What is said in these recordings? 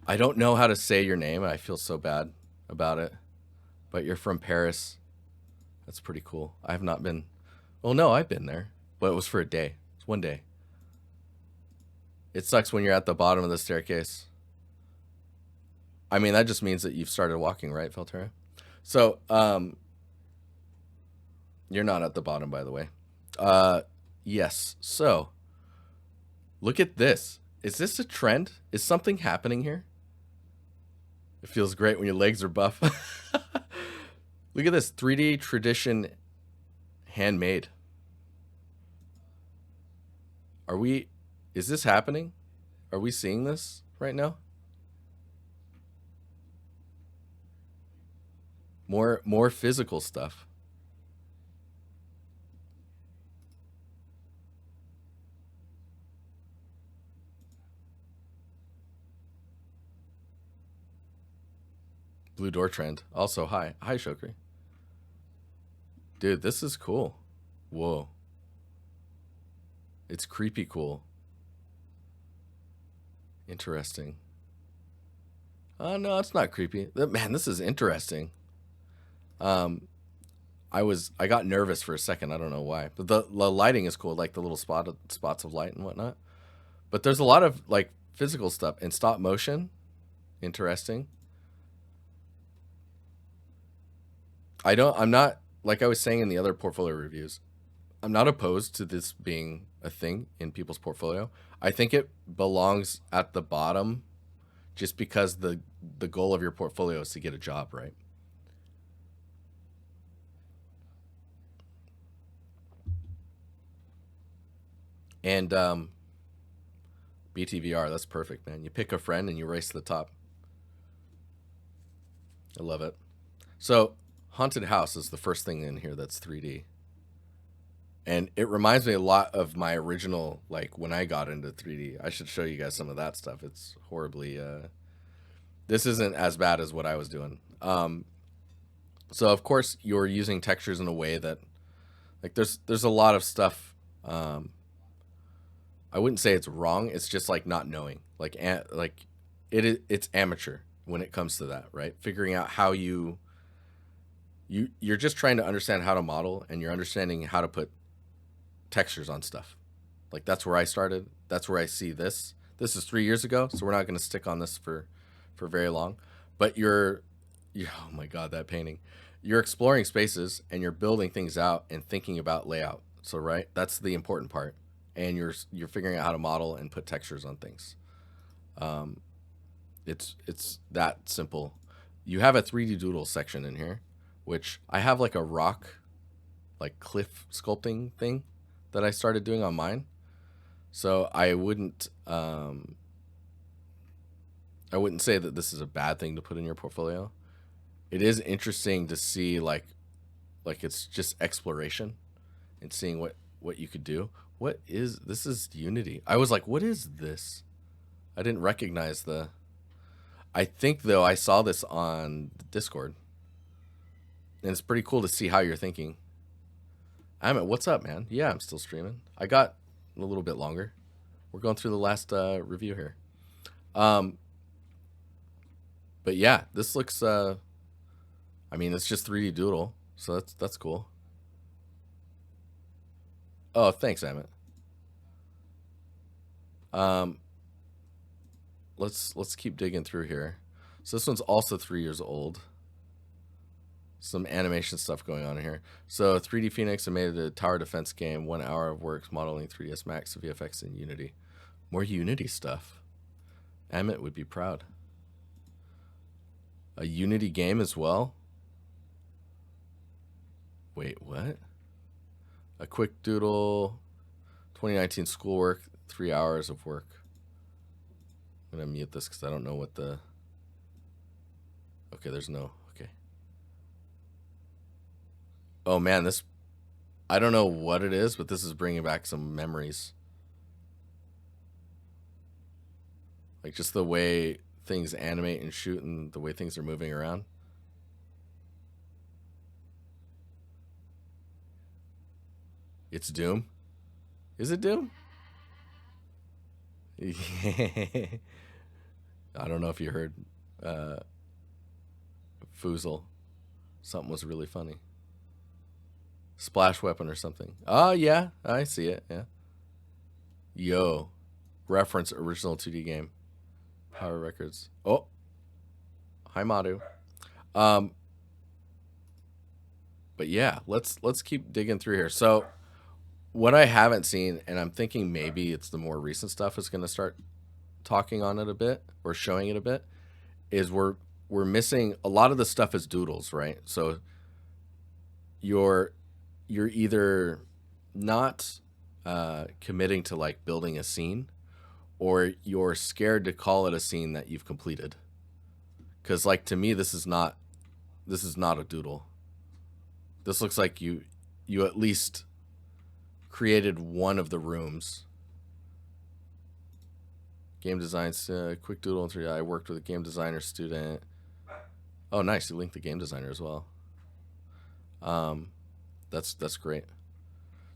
I don't know how to say your name. I feel so bad about it. But you're from Paris. That's pretty cool. I have not been. Well, no, I've been there, but it was for a day. It's one day. It sucks when you're at the bottom of the staircase. I mean, that just means that you've started walking, right, Feltera? So, you're not at the bottom, by the way. Uh, yes. So, look at this. Is this a trend? Is something happening here? It feels great when your legs are buff. Look at this 3D tradition handmade. Are we? Is this happening? Are we seeing this right now? More physical stuff. Blue door trend. Also, hi Shokri. Dude, this is cool. Whoa, it's creepy cool. Interesting. Oh no, it's not creepy. Man, this is interesting. Um, I got nervous for a second. I don't know why, but the lighting is cool, like the little spots of light and whatnot. But there's a lot of like physical stuff and stop motion. Interesting. I don't. I'm not like I was saying in the other portfolio reviews. I'm not opposed to this being a thing in people's portfolio. I think it belongs at the bottom, just because the goal of your portfolio is to get a job, right? And BTVR, that's perfect, man. You pick a friend and you race to the top. I love it. So, haunted house is the first thing in here that's 3D. And it reminds me a lot of my original, like when I got into 3D. I should show you guys some of that stuff. It's horribly this isn't as bad as what I was doing. So of course you're using textures in a way that, like, there's a lot of stuff. um I wouldn't say it's wrong. It's just like not knowing. Like it's amateur when it comes to that, right? Figuring out how you're just trying to understand how to model, and you're understanding how to put textures on stuff. Like that's where I started. That's where I see this. This is 3 years ago, so we're not going to stick on this for very long. But oh my god, that painting. You're exploring spaces and you're building things out and thinking about layout. So right, that's the important part. And you're figuring out how to model and put textures on things. Um, it's that simple. You have a 3D doodle section in here, which I have like a rock, like cliff sculpting thing that I started doing on mine. So I wouldn't say that this is a bad thing to put in your portfolio. It is interesting to see like it's just exploration and seeing what you could do. What is this? Is Unity? I was like, what is this? I didn't recognize the. I think though I saw this on Discord, and it's pretty cool to see how you're thinking. I'm at what's up, man? Yeah, I'm still streaming. I got a little bit longer. We're going through the last review here. Um, but yeah, this looks. I mean, it's just 3D doodle, so that's cool. Oh, thanks, Emmett. Um, let's keep digging through here. So this one's also 3 years old. Some animation stuff going on here. So 3D Phoenix made a tower defense game, 1 hour of work modeling 3ds Max, VFX, and Unity. More Unity stuff. Emmett would be proud. A Unity game as well. Wait, what? A quick doodle, 2019 schoolwork, 3 hours of work. I'm gonna mute this because I don't know what the. Okay, there's no. Okay. Oh man, this. I don't know what it is, but this is bringing back some memories. Like just the way things animate and shoot and the way things are moving around. It's Doom. Is it Doom? I don't know if you heard uh, Foozle. Something was really funny. Splash weapon or something. Oh, yeah. I see it. Yeah. Yo. Reference original 2D game. Power Records. Oh. Hi, Madu. Um, but yeah, let's keep digging through here. So what I haven't seen, and I'm thinking maybe it's the more recent stuff is going to start talking on it a bit or showing it a bit, is we're missing a lot of the stuff is doodles, right? So you're either not committing to like building a scene, or you're scared to call it a scene that you've completed. Because like to me, this is not a doodle. This looks like you at least created one of the rooms. Game design, quick doodle in 3D. I worked with a game designer student. Oh, nice. You linked the game designer as well. That's great.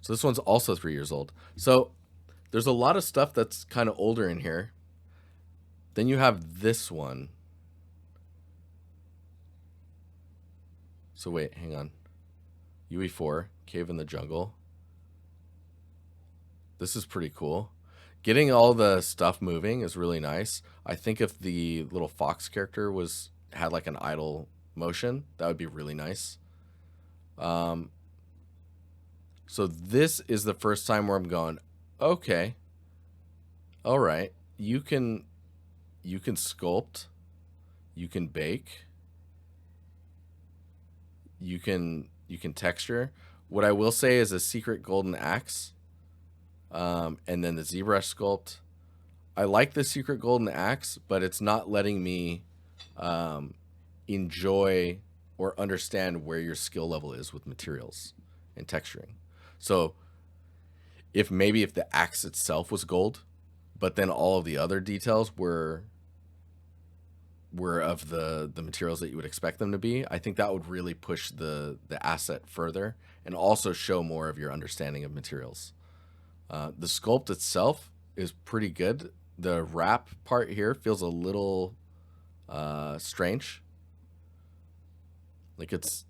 So this one's also 3 years old. So there's a lot of stuff that's kind of older in here. Then you have this one. So wait, hang on. UE4, Cave in the Jungle. This is pretty cool. Getting all the stuff moving is really nice. I think if the little fox character had like an idle motion, that would be really nice. So this is the first time where I'm going, okay, all right, you can sculpt, you can bake, you can texture. What I will say is a secret golden axe, and then the ZBrush sculpt. I like the secret golden axe, but it's not letting me enjoy or understand where your skill level is with materials and texturing. So if the axe itself was gold, but then all of the other details were of the materials that you would expect them to be, I think that would really push the asset further and also show more of your understanding of materials. The sculpt itself is pretty good. The wrap part here feels a little strange. Like it's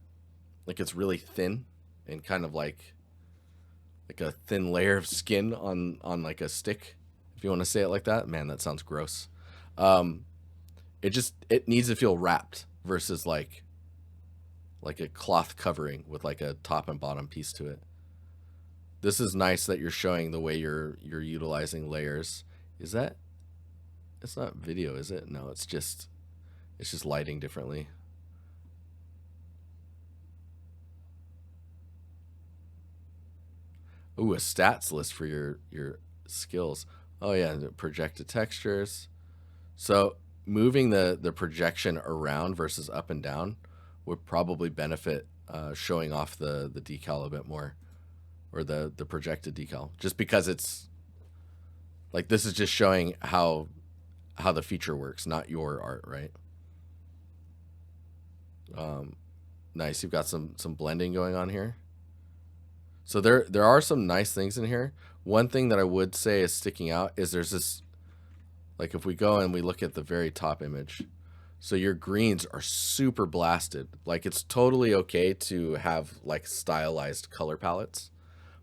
really thin and kind of like a thin layer of skin on like a stick, if you want to say it like that. Man, that sounds gross. It needs to feel wrapped versus like a cloth covering with like a top and bottom piece to it. This is nice that you're showing the way you're utilizing layers. Is that? It's not video, is it? No, it's just lighting differently. Ooh, a stats list for your skills. Oh yeah, the projected textures. So moving the projection around versus up and down would probably benefit showing off the decal a bit more, or the projected decal, just because it's like this is just showing how the feature works, not your art, right? Nice. You've got some blending going on here. So there are some nice things in here. One thing that I would say is sticking out is there's this, like if we go and we look at the very top image, so your greens are super blasted. Like it's totally okay to have like stylized color palettes,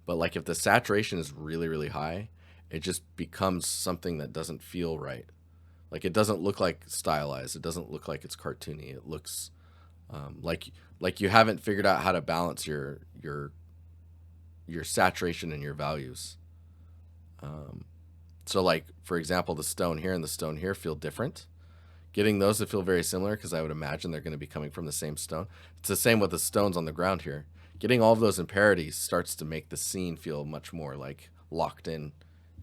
but like if the saturation is really, really high, it just becomes something that doesn't feel right. Like it doesn't look like stylized. It doesn't look like it's cartoony. It looks like you haven't figured out how to balance your saturation and your values. So like, for example, the stone here and the stone here feel different. Getting those to feel very similar, because I would imagine they're going to be coming from the same stone. It's the same with the stones on the ground here. Getting all of those in parity starts to make the scene feel much more like locked in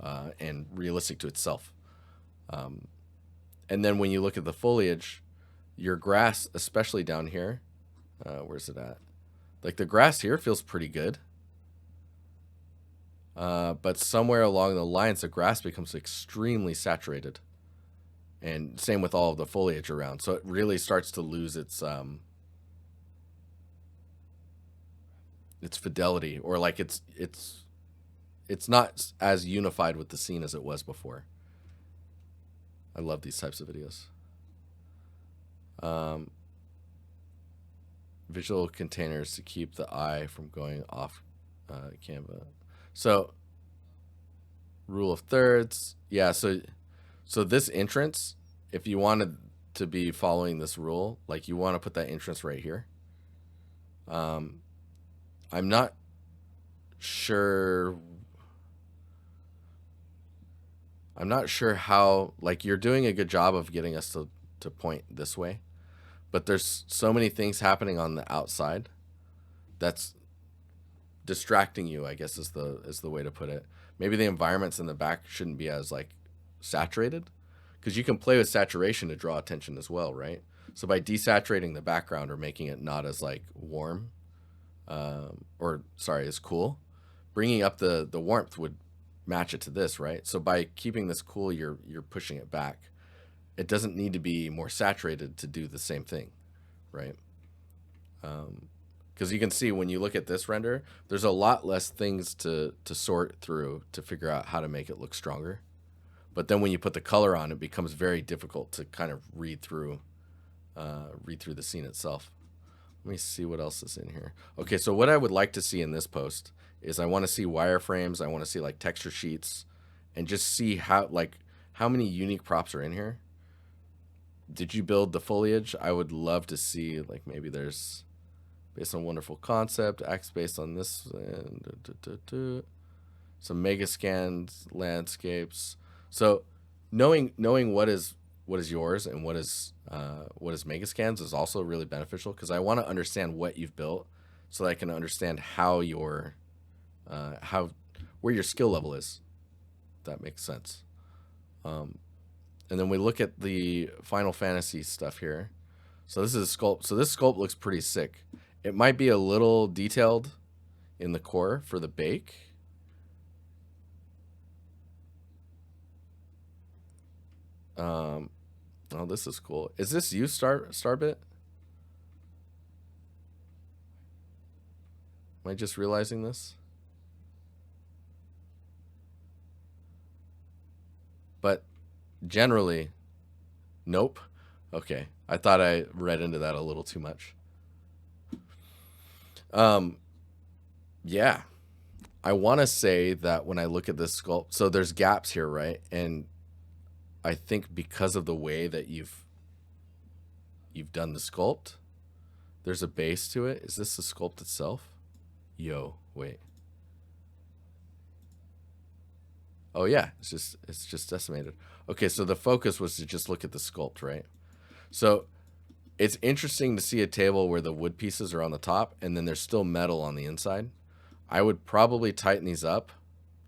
and realistic to itself. And then when you look at the foliage, your grass, especially down here, where's it at? Like the grass here feels pretty good. But somewhere along the lines, the grass becomes extremely saturated. And same with all of the foliage around. So it really starts to lose its fidelity, or like it's not as unified with the scene as it was before. I love these types of videos. Um, visual containers to keep the eye from going off Canva. So rule of thirds. Yeah. So this entrance, if you wanted to be following this rule, like you want to put that entrance right here. I'm not sure. I'm not sure how, like, you're doing a good job of getting us to point this way, but there's so many things happening on the outside that's distracting you, I guess is the way to put it. Maybe the environments in the back shouldn't be as like saturated, because you can play with saturation to draw attention as well, right? So by desaturating the background or making it not as like warm, or sorry, as cool, bringing up the warmth would match it to this, right? So by keeping this cool, you're pushing it back. It doesn't need to be more saturated to do the same thing, right? Because you can see when you look at this render, there's a lot less things to sort through to figure out how to make it look stronger. But then when you put the color on, it becomes very difficult to kind of read through the scene itself. Let me see what else is in here. Okay, so what I would like to see in this post is I want to see wireframes. I want to see like texture sheets, and just see how many unique props are in here. Did you build the foliage? I would love to see, like, maybe there's based on wonderful concept, acts based on this, and some mega scans, landscapes. So knowing what is yours and what is mega scans is also really beneficial, because I want to understand what you've built so that I can understand how your where your skill level is. If that makes sense. And then we look at the Final Fantasy stuff here. So this is a sculpt. So this sculpt looks pretty sick. It might be a little detailed in the core for the bake. Oh, this is cool. Is this you, Starbit? Am I just realizing this? But generally, nope. Okay, I thought I read into that a little too much. Yeah, I want to say that when I look at this sculpt, so there's gaps here, right? And I think because of the way that you've done the sculpt, there's a base to it. Is this the sculpt itself? Yo, wait. Oh yeah, it's just decimated. Okay, so the focus was to just look at the sculpt, right? So it's interesting to see a table where the wood pieces are on the top and then there's still metal on the inside. I would probably tighten these up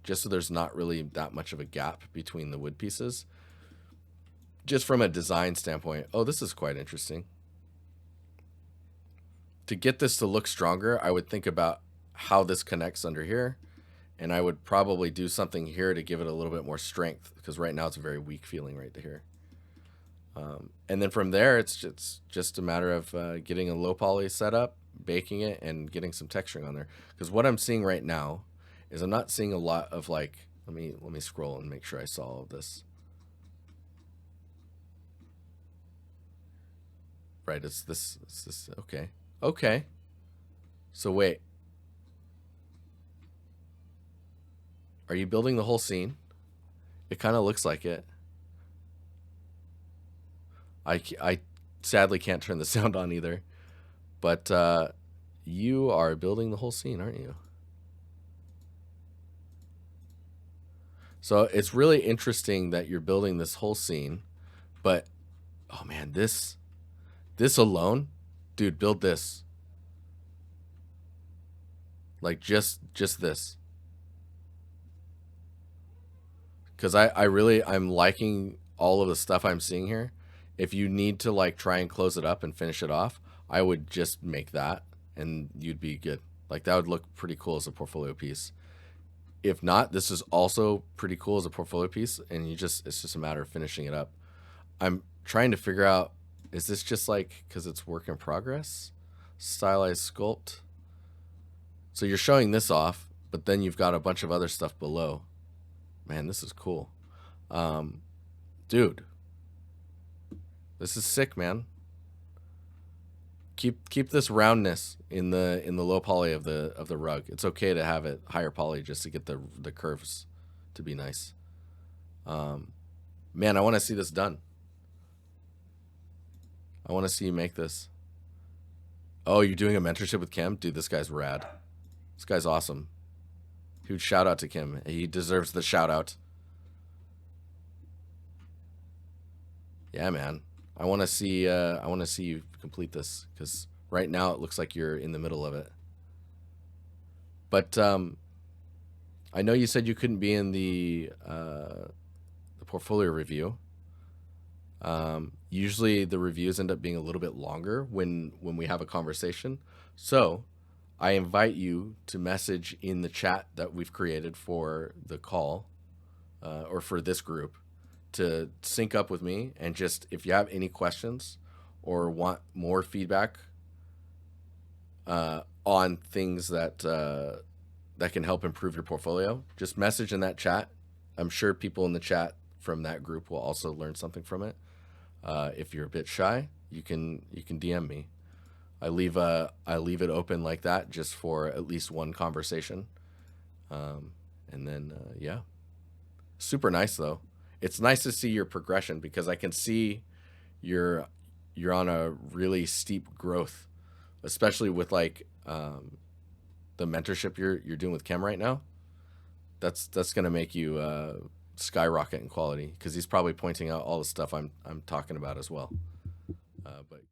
just so there's not really that much of a gap between the wood pieces. Just from a design standpoint. Oh, this is quite interesting. To get this to look stronger, I would think about how this connects under here. And I would probably do something here to give it a little bit more strength, because right now it's a very weak feeling right here. And then from there, it's just a matter of getting a low poly set up, baking it, and getting some texturing on there. Because what I'm seeing right now is I'm not seeing a lot of like, let me scroll and make sure I saw all of this. Right, it's this, okay. Okay. So wait. Are you building the whole scene? It kind of looks like it. I sadly can't turn the sound on either. But you are building the whole scene, aren't you? So it's really interesting that you're building this whole scene. But, oh man, this alone, dude, build this. Like just this. Because I'm liking all of the stuff I'm seeing here. If you need to like try and close it up and finish it off, I would just make that and you'd be good. Like that would look pretty cool as a portfolio piece. If not, this is also pretty cool as a portfolio piece, and it's just a matter of finishing it up. I'm trying to figure out, is this just like, because it's work in progress? Stylized sculpt. So you're showing this off, but then you've got a bunch of other stuff below. Man, this is cool. Dude, this is sick, man. Keep this roundness in the low poly of the rug. It's okay to have it higher poly just to get the curves to be nice. Man, I want to see this done. I want to see you make this. Oh, you're doing a mentorship with Kim? Dude, this guy's rad. This guy's awesome. Huge shout out to Kim. He deserves the shout out. Yeah, man. I want to see you complete this, because right now it looks like you're in the middle of it. But I know you said you couldn't be in the portfolio review. Usually the reviews end up being a little bit longer when we have a conversation. So I invite you to message in the chat that we've created for the call, or for this group, to sync up with me, and just, if you have any questions or want more feedback on things that that can help improve your portfolio, just message in that chat. I'm sure people in the chat from that group will also learn something from it. If you're a bit shy, you can DM me. I leave it open like that, just for at least one conversation, and then yeah, super nice though. It's nice to see your progression, because I can see you're on a really steep growth, especially with like the mentorship you're doing with Kem right now. That's gonna make you skyrocket in quality, because he's probably pointing out all the stuff I'm talking about as well. But